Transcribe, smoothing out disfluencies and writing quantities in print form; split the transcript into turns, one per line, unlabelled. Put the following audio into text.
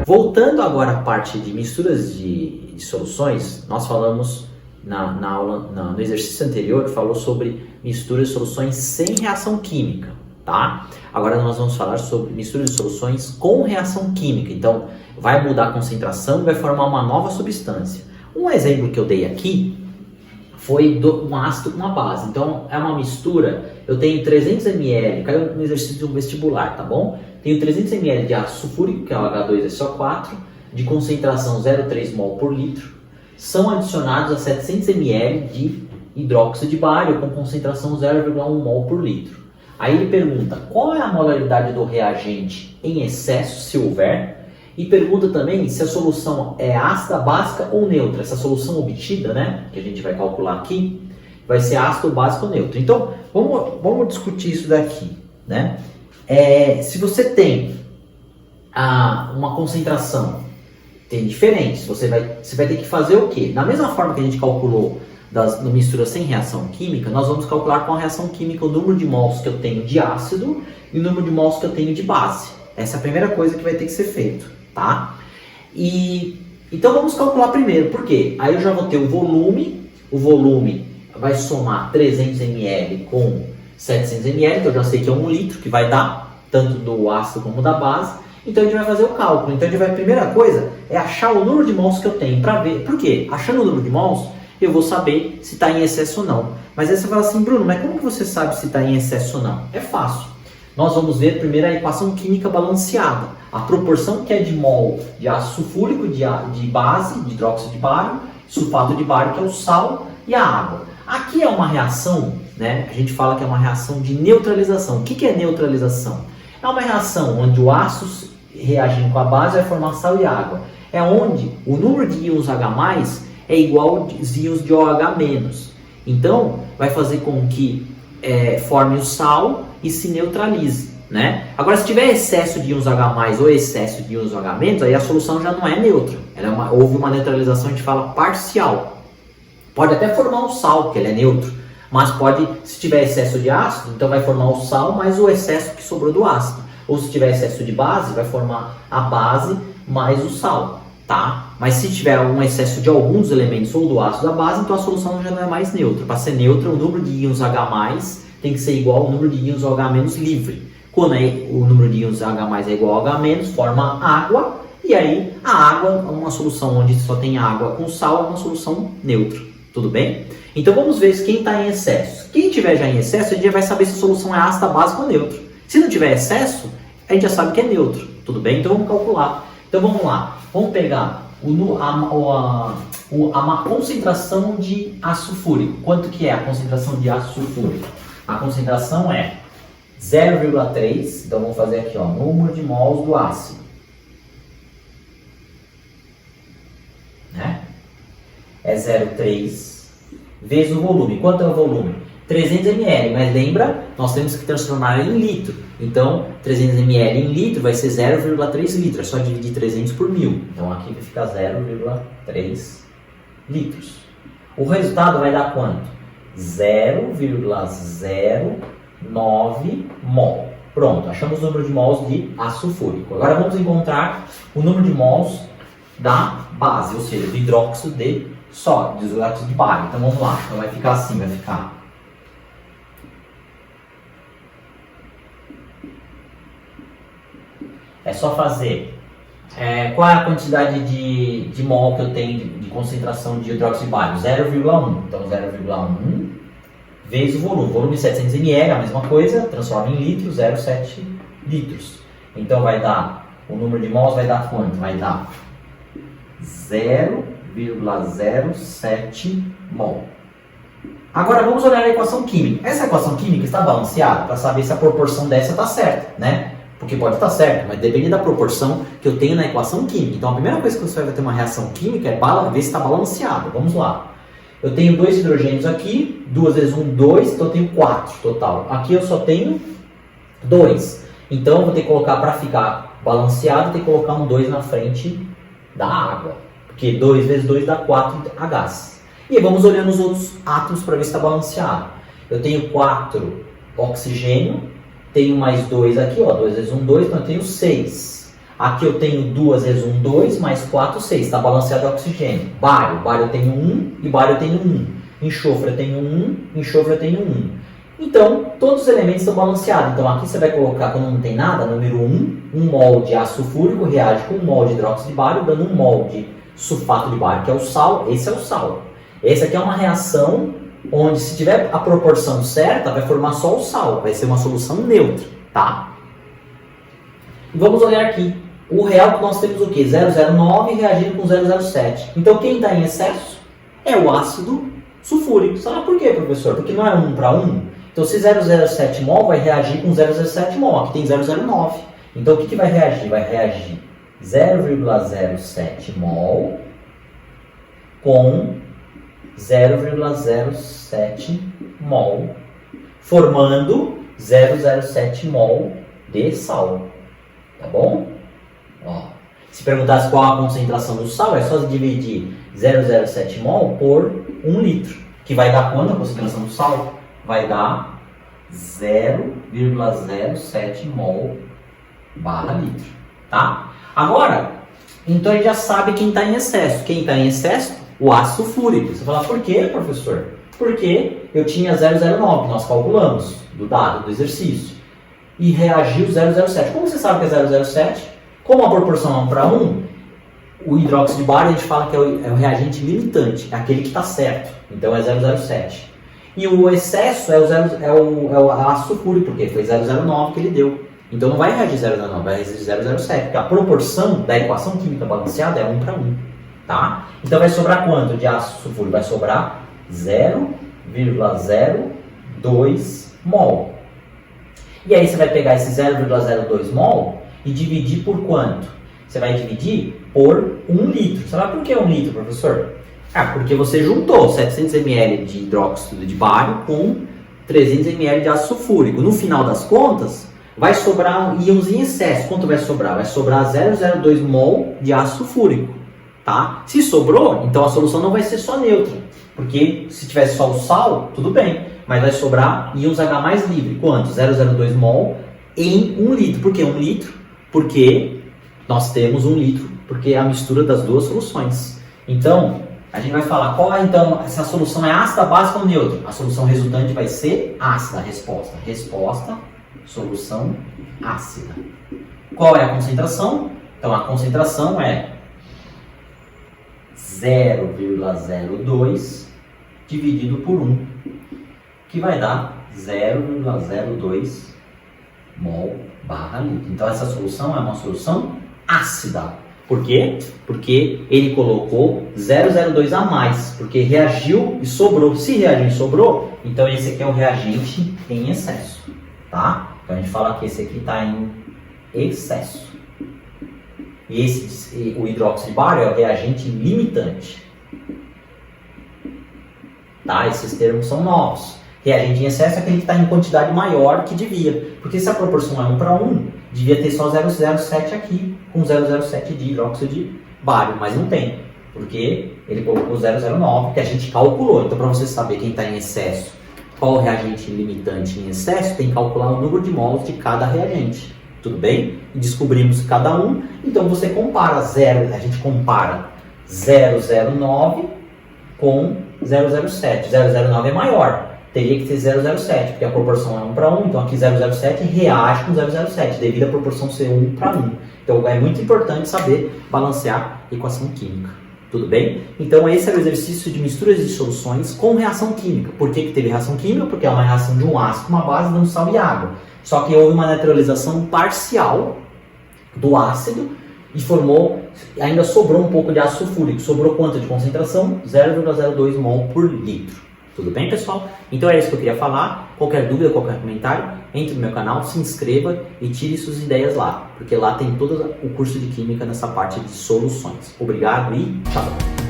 Voltando agora à parte de misturas de soluções, nós falamos na aula, no exercício anterior, falou sobre misturas de soluções sem reação química, tá? Agora nós vamos falar sobre misturas de soluções com reação química. Então, vai mudar a concentração e vai formar uma nova substância. Um exemplo que eu dei aqui foi um ácido com uma base. Então, é uma mistura, eu tenho 300 ml, caiu no exercício de um vestibular, tá bom? Tenho 300 ml de ácido sulfúrico, que é o H2SO4, de concentração 0,3 mol por litro, são adicionados a 700 ml de hidróxido de bário com concentração 0,1 mol por litro. Aí ele pergunta qual é a molaridade do reagente em excesso, se houver, e pergunta também se a solução é ácida, básica ou neutra. Essa solução obtida, né, que a gente vai calcular aqui, vai ser ácido, básico ou neutro. Então, vamos discutir isso daqui, né? Se você tem uma concentração diferente, você vai ter que fazer o quê? Da mesma forma que a gente calculou no mistura sem reação química, nós vamos calcular com a reação química o número de mols que eu tenho de ácido e o número de mols que eu tenho de base. Essa é a primeira coisa que vai ter que ser feito, tá? Então vamos calcular primeiro, por quê? Aí eu já vou ter o volume vai somar 300 ml com 700 ml, então eu já sei que é 1 litro que vai dar, tanto do ácido como da base. Então a gente vai fazer o cálculo. Então a primeira coisa é achar o número de mols que eu tenho para ver. Por quê? Achando o número de mols, eu vou saber se está em excesso ou não. Mas aí você fala assim, Bruno, mas como que você sabe se está em excesso ou não? É fácil. Nós vamos ver primeiro a equação química balanceada. A proporção que é de mol de ácido sulfúrico, de base, de hidróxido de bário, sulfato de bário, que é o sal, e a água. Aqui é uma reação, né? A gente fala que é uma reação de neutralização. O que é neutralização? É uma reação onde o ácido reagindo com a base vai formar sal e água. É onde o número de íons H+, é igual aos íons de OH-. Então, vai fazer com que forme o sal e se neutralize, né? Agora, se tiver excesso de íons H+, ou excesso de íons OH-, aí a solução já não é neutra. Houve uma neutralização, a gente fala parcial. Pode até formar um sal, que ele é neutro. Mas se tiver excesso de ácido, então vai formar o sal mais o excesso que sobrou do ácido. Ou se tiver excesso de base, vai formar a base mais o sal, tá? Mas se tiver um excesso de algum dos elementos ou do ácido da base, então a solução já não é mais neutra. Para ser neutra, o número de íons H+ tem que ser igual ao número de íons OH- livre. Quando o número de íons H+ é igual ao H-, forma água, e aí a água, uma solução onde só tem água com sal, é uma solução neutra. Tudo bem? Então vamos ver quem está em excesso. Quem tiver já em excesso, a gente já vai saber se a solução é ácida, básica ou neutra. Se não tiver excesso, a gente já sabe que é neutro. Tudo bem? Então vamos calcular. Então vamos lá. Vamos pegar a concentração de ácido sulfúrico. Quanto que é a concentração de ácido sulfúrico? A concentração é 0,3. Então vamos fazer aqui, ó, número de mols do ácido. Né? É 0,3 vezes o volume. Quanto é o volume? 300 ml, mas lembra, nós temos que transformar em litro. Então, 300 ml em litro vai ser 0,3 litros. É só dividir 300 por 1000. Então, aqui vai ficar 0,3 litros. O resultado vai dar quanto? 0,09 mol. Pronto, achamos o número de mols de ácido sulfúrico. Agora vamos encontrar o número de mols da base, ou seja, do hidróxido de sódio, do hidróxido de bário. Então vamos lá, então vai ficar assim, vai ficar é só fazer qual é a quantidade de mol que eu tenho de concentração de hidróxido de bário? 0,1. Então 0,1 vezes o volume. Volume 700 ml, a mesma coisa, transforma em litros, 0,7 litros. Então vai dar, o número de mols vai dar quanto? Vai dar 0,07 mol. Agora vamos olhar a equação química. Essa equação química está balanceada para saber se a proporção dessa está certa, né? Porque pode estar certo, mas depende da proporção que eu tenho na equação química. Então a primeira coisa que você vai ter uma reação química é ver se está balanceada. Vamos lá. Eu tenho 2 hidrogênios aqui, 2 vezes 1, 2, então eu tenho 4 total. Aqui eu só tenho 2. Então eu vou ter que colocar, para ficar balanceado, eu tenho que colocar um 2 na frente da água. Porque 2 vezes 2 dá 4 Hs. E aí vamos olhando os outros átomos para ver se está balanceado. Eu tenho 4 oxigênio, tenho mais 2 aqui, ó, 2 vezes 1, 2, então eu tenho 6. Aqui eu tenho 2 vezes 1, 2, mais 4, 6. Está balanceado o oxigênio. Bário eu tenho 1 e bário eu tenho 1. Enxofre eu tenho 1, enxofre eu tenho 1. Então, todos os elementos estão balanceados. Então, aqui você vai colocar, quando não tem nada, número 1, 1 mol de ácido sulfúrico reage com 1 mol de hidróxido de bário, dando 1 mol de sulfato de bário, que é o sal. Esse é o sal. Esse aqui é uma reação onde, se tiver a proporção certa, vai formar só o sal. Vai ser uma solução neutra, tá? E vamos olhar aqui. O real que nós temos o quê? 009 reagindo com 007. Então, quem está em excesso é o ácido sulfúrico. Sabe por quê, professor? Porque não é 1 para 1. Então, se 007 mol vai reagir com 007 mol. Aqui tem 009. Então, o que vai reagir? Vai reagir 0,07 mol com 0,07 mol, formando 0,07 mol de sal. Tá bom? Ó, se perguntasse qual a concentração do sal, é só dividir 0,07 mol por 1 litro. Que vai dar quanto a concentração do sal? Vai dar 0,07 mol barra litro. Tá? Agora, então a gente já sabe quem está em excesso. Quem está em excesso? O ácido sulfúrico. Você fala, por quê, professor? Porque eu tinha 0,09, que nós calculamos do dado do exercício. E reagiu 0,07. Como você sabe que é 0,07? Como a proporção é 1 para 1, o hidróxido de bário a gente fala que é o reagente limitante, é aquele que está certo. Então é 0,07. E o excesso é o ácido sulfúrico, porque foi 0,09 que ele deu. Então não vai reagir 0,09, vai reagir 0,07, porque a proporção da equação química balanceada é 1 para 1. Tá? Então vai sobrar quanto de ácido sulfúrico? Vai sobrar 0,02 mol. E aí você vai pegar esse 0,02 mol e dividir por quanto? Você vai dividir por 1 litro. Você vai por que 1 litro, professor? Ah, porque você juntou 700 ml de hidróxido de bário com 300 ml de ácido sulfúrico. No final das contas, vai sobrar íons em excesso. Quanto vai sobrar? Vai sobrar 0,02 mol de ácido sulfúrico. Tá? Se sobrou, então a solução não vai ser só neutra. Porque se tivesse só o sal, tudo bem. Mas vai sobrar íons H mais livre. Quanto? 0,02 mol em 1 litro. Por que 1 litro? Porque nós temos 1 litro. Porque é a mistura das duas soluções. Então, a gente vai falar qual é, então, se a solução é ácida, básica ou neutra. A solução resultante vai ser ácida. Resposta. Resposta, solução ácida. Qual é a concentração? Então, a concentração é 0,02 dividido por 1, que vai dar 0,02 mol barra litro. Então essa solução é uma solução ácida. Por quê? Porque ele colocou 0,02 a mais, porque reagiu e sobrou. Se reagiu e sobrou, então esse aqui é o reagente em excesso. Tá? Então a gente fala que esse aqui está em excesso. E o hidróxido de bário é o reagente limitante. Tá? Esses termos são novos. Reagente em excesso é aquele que está em quantidade maior que devia. Porque se a proporção é 1 para 1, devia ter só 0,07 aqui, com 0,07 de hidróxido de bário. Mas não tem, porque ele colocou 0,09, que a gente calculou. Então, para você saber quem está em excesso, qual o reagente limitante em excesso, tem que calcular o número de mols de cada reagente. Tudo bem? E descobrimos cada um, então você compara a gente compara 0,09 com 0,07. 0,09 é maior, teria que ter 0,07, porque a proporção é 1 para 1, então aqui 0,07 reage com 0,07, devido à proporção ser 1 para 1. Então é muito importante saber balancear a equação química. Tudo bem? Então esse é o exercício de misturas de soluções com reação química. Por que teve reação química? Porque é uma reação de um ácido com uma base dando sal e água. Só que houve uma neutralização parcial do ácido e ainda sobrou um pouco de ácido sulfúrico. Sobrou quanto de concentração? 0,02 mol por litro. Tudo bem, pessoal? Então é isso que eu queria falar. Qualquer dúvida, qualquer comentário, entre no meu canal, se inscreva e tire suas ideias lá. Porque lá tem todo o curso de Química nessa parte de soluções. Obrigado e tchau!